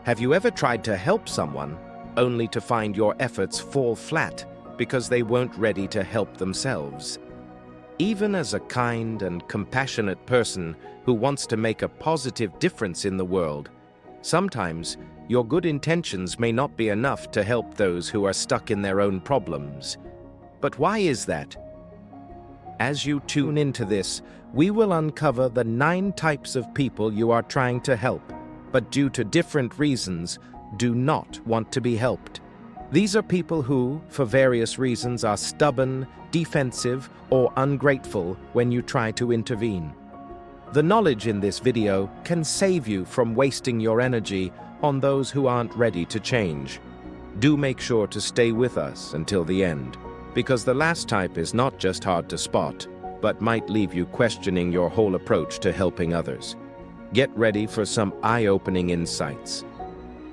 Have you ever tried to help someone only to find your efforts fall flat because they weren't ready to help themselves? Even as a kind and compassionate person who wants to make a positive difference in the world, sometimes your good intentions may not be enough to help those who are stuck in their own problems. But why is that? As you tune into this, we will uncover the 9 types of people you are trying to help, but due to different reasons, do not want to be helped. These are people who, for various reasons, are stubborn, defensive, or ungrateful when you try to intervene. The knowledge in this video can save you from wasting your energy on those who aren't ready to change. Do make sure to stay with us until the end, because the last type is not just hard to spot, but might leave you questioning your whole approach to helping others. Get ready for some eye-opening insights.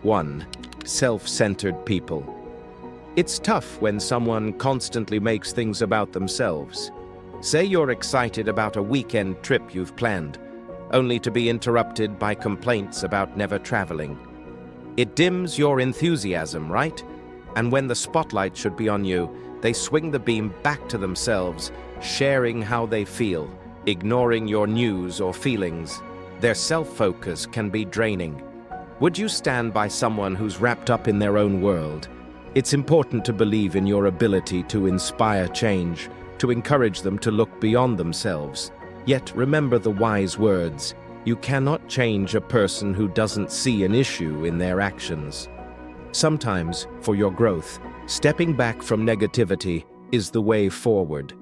1. Self-centered people. It's tough when someone constantly makes things about themselves. Say you're excited about a weekend trip you've planned, only to be interrupted by complaints about never traveling. It dims your enthusiasm, right? And when the spotlight should be on you, they swing the beam back to themselves, sharing how they feel, ignoring your news or feelings. Their self-focus can be draining. Would you stand by someone who's wrapped up in their own world? It's important to believe in your ability to inspire change, to encourage them to look beyond themselves. Yet remember the wise words: you cannot change a person who doesn't see an issue in their actions. Sometimes, for your growth, stepping back from negativity is the way forward.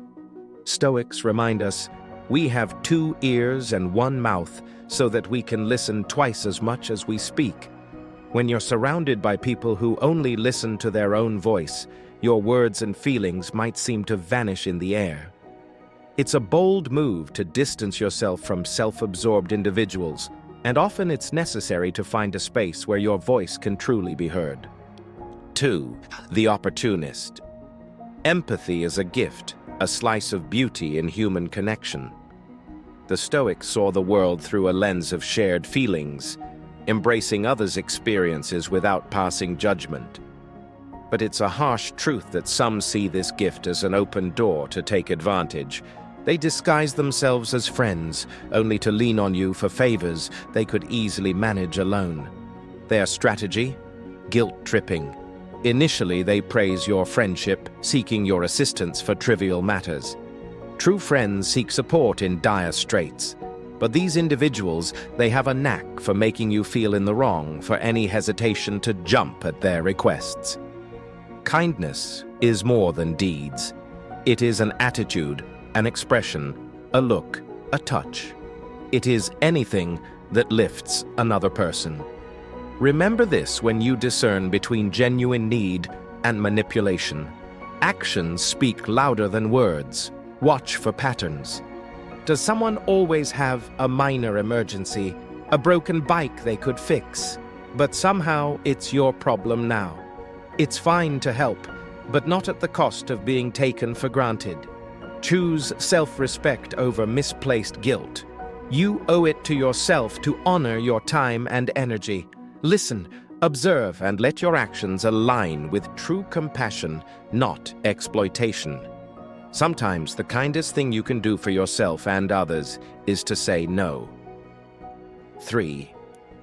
Stoics remind us, we have 2 ears and 1 mouth so that we can listen twice as much as we speak. When you're surrounded by people who only listen to their own voice, your words and feelings might seem to vanish in the air. It's a bold move to distance yourself from self-absorbed individuals, and often it's necessary to find a space where your voice can truly be heard. 2. The opportunist. Empathy is a gift, a slice of beauty in human connection. The Stoics saw the world through a lens of shared feelings, embracing others' experiences without passing judgment. But it's a harsh truth that some see this gift as an open door to take advantage. They disguise themselves as friends, only to lean on you for favors they could easily manage alone. Their strategy? Guilt-tripping. Initially, they praise your friendship, seeking your assistance for trivial matters. True friends seek support in dire straits. But these individuals, they have a knack for making you feel in the wrong for any hesitation to jump at their requests. Kindness is more than deeds. It is an attitude, an expression, a look, a touch. It is anything that lifts another person. Remember this when you discern between genuine need and manipulation. Actions speak louder than words. Watch for patterns. Does someone always have a minor emergency, a broken bike they could fix, but somehow it's your problem now? It's fine to help, but not at the cost of being taken for granted. Choose self-respect over misplaced guilt. You owe it to yourself to honor your time and energy. Listen, observe, and let your actions align with true compassion, not exploitation. Sometimes the kindest thing you can do for yourself and others is to say no. 3.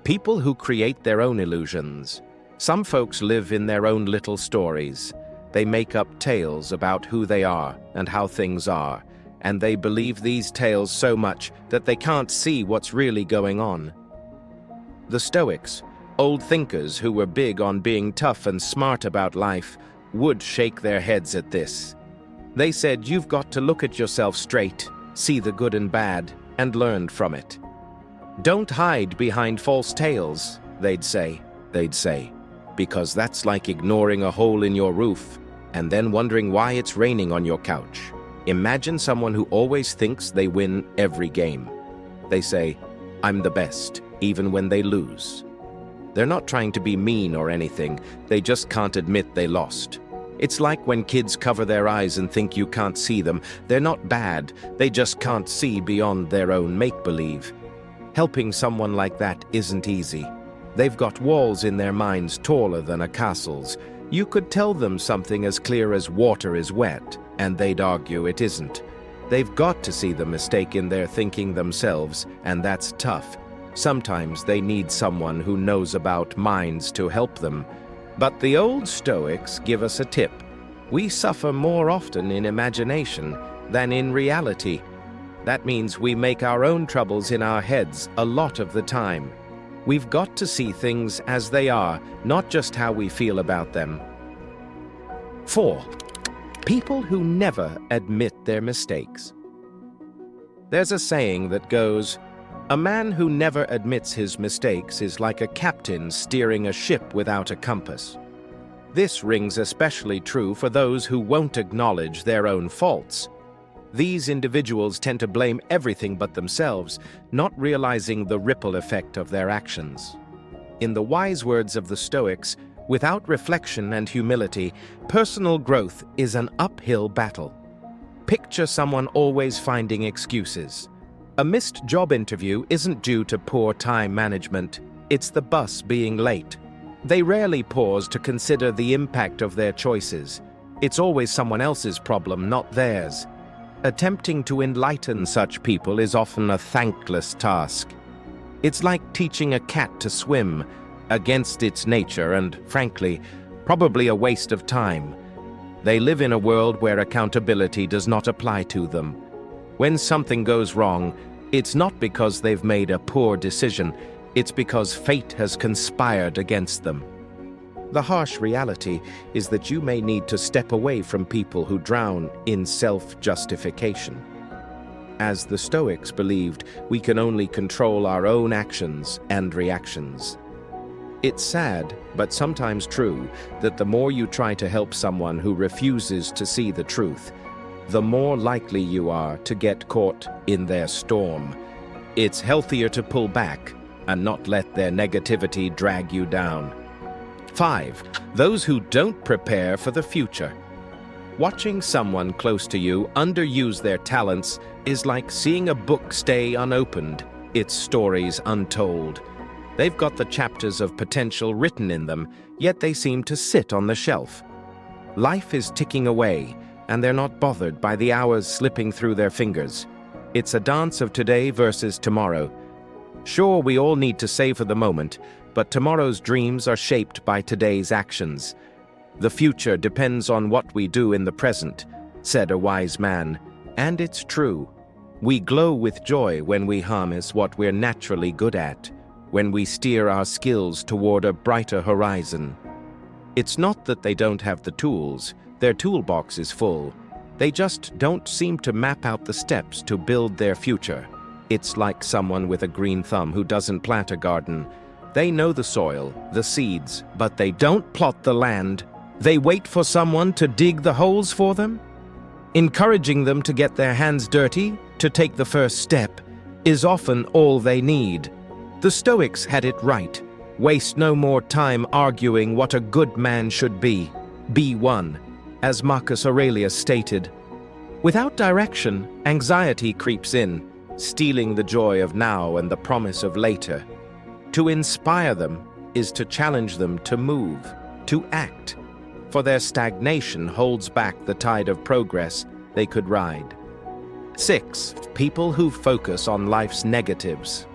People who create their own illusions. Some folks live in their own little stories. They make up tales about who they are and how things are, and they believe these tales so much that they can't see what's really going on. The Stoics, old thinkers who were big on being tough and smart about life, would shake their heads at this. They said you've got to look at yourself straight, see the good and bad, and learn from it. Don't hide behind false tales, they'd say, because that's like ignoring a hole in your roof and then wondering why it's raining on your couch. Imagine someone who always thinks they win every game. They say, I'm the best, even when they lose. They're not trying to be mean or anything, they just can't admit they lost. It's like when kids cover their eyes and think you can't see them. They're not bad, they just can't see beyond their own make-believe. Helping someone like that isn't easy. They've got walls in their minds taller than a castle's. You could tell them something as clear as water is wet, and they'd argue it isn't. They've got to see the mistake in their thinking themselves, and that's tough. Sometimes they need someone who knows about minds to help them. But the old Stoics give us a tip. We suffer more often in imagination than in reality. That means we make our own troubles in our heads a lot of the time. We've got to see things as they are, not just how we feel about them. 4. People who never admit their mistakes. There's a saying that goes, "A man who never admits his mistakes is like a captain steering a ship without a compass." This rings especially true for those who won't acknowledge their own faults. These individuals tend to blame everything but themselves, not realizing the ripple effect of their actions. In the wise words of the Stoics, without reflection and humility, personal growth is an uphill battle. Picture someone always finding excuses. A missed job interview isn't due to poor time management, it's the bus being late. They rarely pause to consider the impact of their choices. It's always someone else's problem, not theirs. Attempting to enlighten such people is often a thankless task. It's like teaching a cat to swim against its nature and, frankly, probably a waste of time. They live in a world where accountability does not apply to them. When something goes wrong, it's not because they've made a poor decision, it's because fate has conspired against them. The harsh reality is that you may need to step away from people who drown in self-justification. As the Stoics believed, we can only control our own actions and reactions. It's sad, but sometimes true, that the more you try to help someone who refuses to see the truth, the more likely you are to get caught in their storm. It's healthier to pull back and not let their negativity drag you down. 5. Those who don't prepare for the future. Watching someone close to you underuse their talents is like seeing a book stay unopened, its stories untold. They've got the chapters of potential written in them, yet they seem to sit on the shelf. Life is ticking away, and they're not bothered by the hours slipping through their fingers. It's a dance of today versus tomorrow. Sure, we all need to savor the moment, but tomorrow's dreams are shaped by today's actions. The future depends on what we do in the present, said a wise man, and it's true. We glow with joy when we harness what we're naturally good at, when we steer our skills toward a brighter horizon. It's not that they don't have the tools, their toolbox is full. They just don't seem to map out the steps to build their future. It's like someone with a green thumb who doesn't plant a garden. They know the soil, the seeds, but they don't plot the land. They wait for someone to dig the holes for them. Encouraging them to get their hands dirty, to take the first step, is often all they need. The Stoics had it right. Waste no more time arguing what a good man should be. Be one, as Marcus Aurelius stated. Without direction, anxiety creeps in, stealing the joy of now and the promise of later. To inspire them is to challenge them to move, to act, for their stagnation holds back the tide of progress they could ride. 6. People who focus on life's negatives.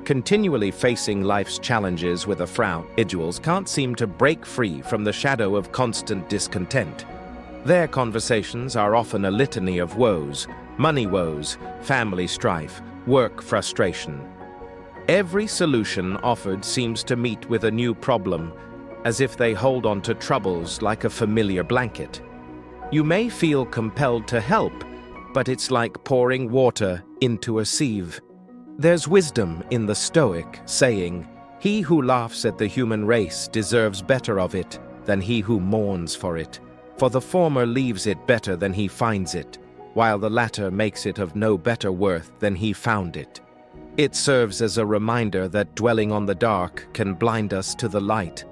Continually facing life's challenges with a frown, individuals can't seem to break free from the shadow of constant discontent. Their conversations are often a litany of woes, money woes, family strife, work frustration. Every solution offered seems to meet with a new problem, as if they hold on to troubles like a familiar blanket. You may feel compelled to help, but it's like pouring water into a sieve. There's wisdom in the Stoic saying, "He who laughs at the human race deserves better of it than he who mourns for it, for the former leaves it better than he finds it, while the latter makes it of no better worth than he found it." It serves as a reminder that dwelling on the dark can blind us to the light.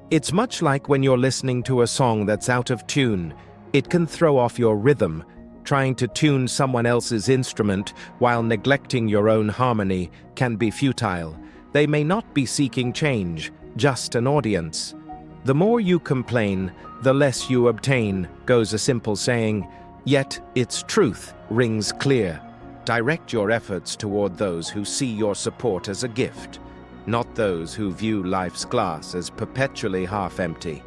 It's much like when you're listening to a song that's out of tune. It can throw off your rhythm. Trying to tune someone else's instrument while neglecting your own harmony can be futile. They may not be seeking change, just an audience. The more you complain, the less you obtain, goes a simple saying, yet its truth rings clear. Direct your efforts toward those who see your support as a gift, not those who view life's glass as perpetually half-empty.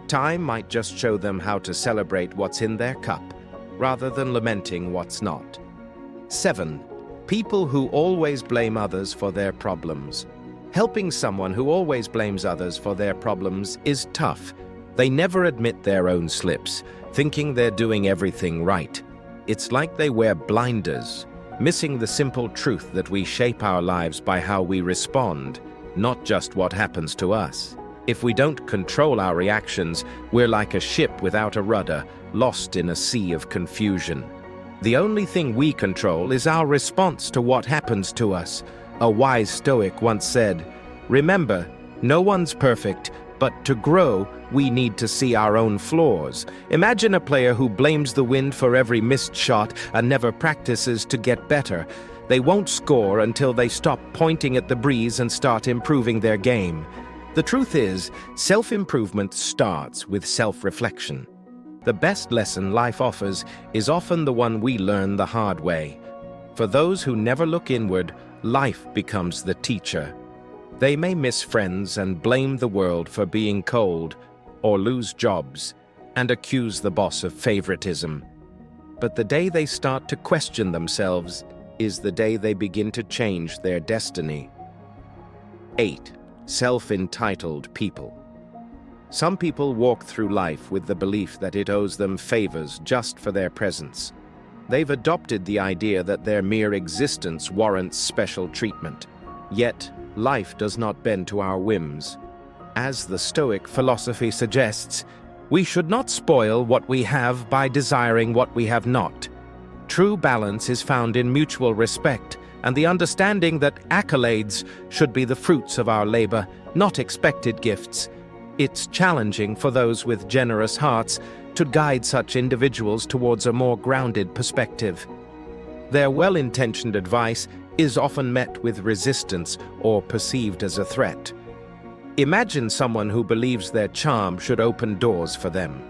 Time might just show them how to celebrate what's in their cup, rather than lamenting what's not. 7. People who always blame others for their problems. Helping someone who always blames others for their problems is tough. They never admit their own slips, thinking they're doing everything right. It's like they wear blinders, missing the simple truth that we shape our lives by how we respond, not just what happens to us. If we don't control our reactions, we're like a ship without a rudder, lost in a sea of confusion. The only thing we control is our response to what happens to us. A wise Stoic once said, "Remember, no one's perfect, but to grow, we need to see our own flaws." Imagine a player who blames the wind for every missed shot and never practices to get better. They won't score until they stop pointing at the breeze and start improving their game. The truth is, self-improvement starts with self-reflection. The best lesson life offers is often the one we learn the hard way. For those who never look inward, life becomes the teacher. They may miss friends and blame the world for being cold, or lose jobs, and accuse the boss of favoritism. But the day they start to question themselves is the day they begin to change their destiny. 8. Self-entitled people. Some people walk through life with the belief that it owes them favors just for their presence. They've adopted the idea that their mere existence warrants special treatment. Yet, life does not bend to our whims. As the Stoic philosophy suggests, we should not spoil what we have by desiring what we have not. True balance is found in mutual respect and the understanding that accolades should be the fruits of our labor, not expected gifts. It's challenging for those with generous hearts to guide such individuals towards a more grounded perspective. Their well-intentioned advice is often met with resistance or perceived as a threat. Imagine someone who believes their charm should open doors for them.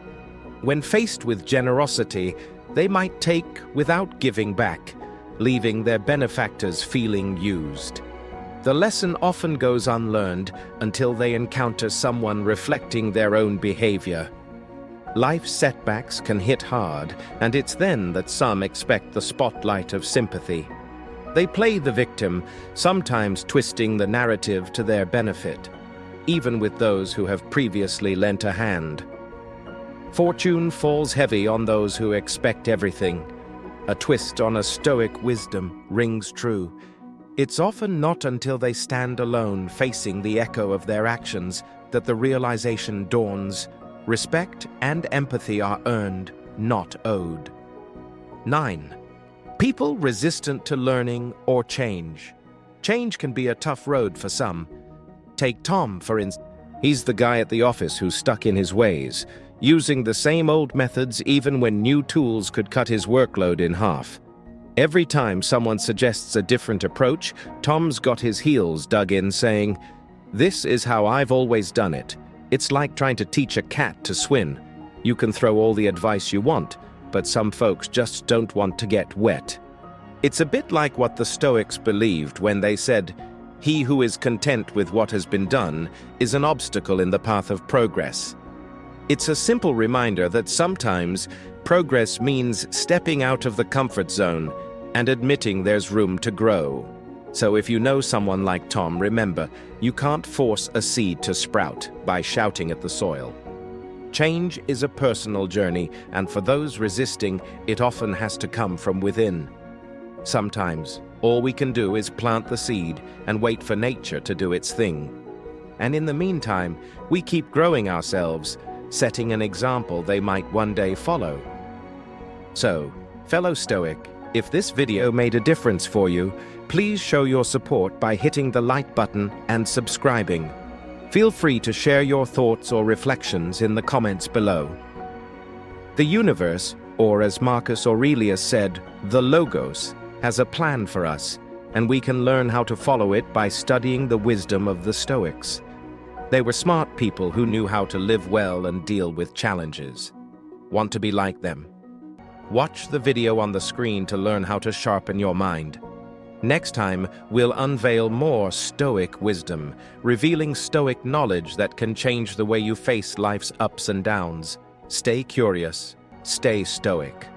When faced with generosity, they might take without giving back, leaving their benefactors feeling used. The lesson often goes unlearned until they encounter someone reflecting their own behavior. Life setbacks can hit hard, and it's then that some expect the spotlight of sympathy. They play the victim, sometimes twisting the narrative to their benefit, even with those who have previously lent a hand. Fortune falls heavy on those who expect everything. A twist on a Stoic wisdom rings true. It's often not until they stand alone facing the echo of their actions that the realization dawns. Respect and empathy are earned, not owed. 9. People resistant to learning or change. Change can be a tough road for some. Take Tom, for instance. He's the guy at the office who's stuck in his ways, using the same old methods even when new tools could cut his workload in half. Every time someone suggests a different approach, Tom's got his heels dug in, saying, "This is how I've always done it." It's like trying to teach a cat to swim. You can throw all the advice you want, but some folks just don't want to get wet. It's a bit like what the Stoics believed when they said, "He who is content with what has been done is an obstacle in the path of progress." It's a simple reminder that sometimes progress means stepping out of the comfort zone and admitting there's room to grow. So if you know someone like Tom, remember, you can't force a seed to sprout by shouting at the soil. Change is a personal journey, and for those resisting, it often has to come from within. Sometimes, all we can do is plant the seed and wait for nature to do its thing. And in the meantime, we keep growing ourselves, setting an example they might one day follow. So, fellow Stoic, if this video made a difference for you, please show your support by hitting the like button and subscribing. Feel free to share your thoughts or reflections in the comments below. The universe, or as Marcus Aurelius said, the Logos, has a plan for us, and we can learn how to follow it by studying the wisdom of the Stoics. They were smart people who knew how to live well and deal with challenges. Want to be like them? Watch the video on the screen to learn how to sharpen your mind. Next time, we'll unveil more Stoic wisdom, revealing Stoic knowledge that can change the way you face life's ups and downs. Stay curious, stay Stoic.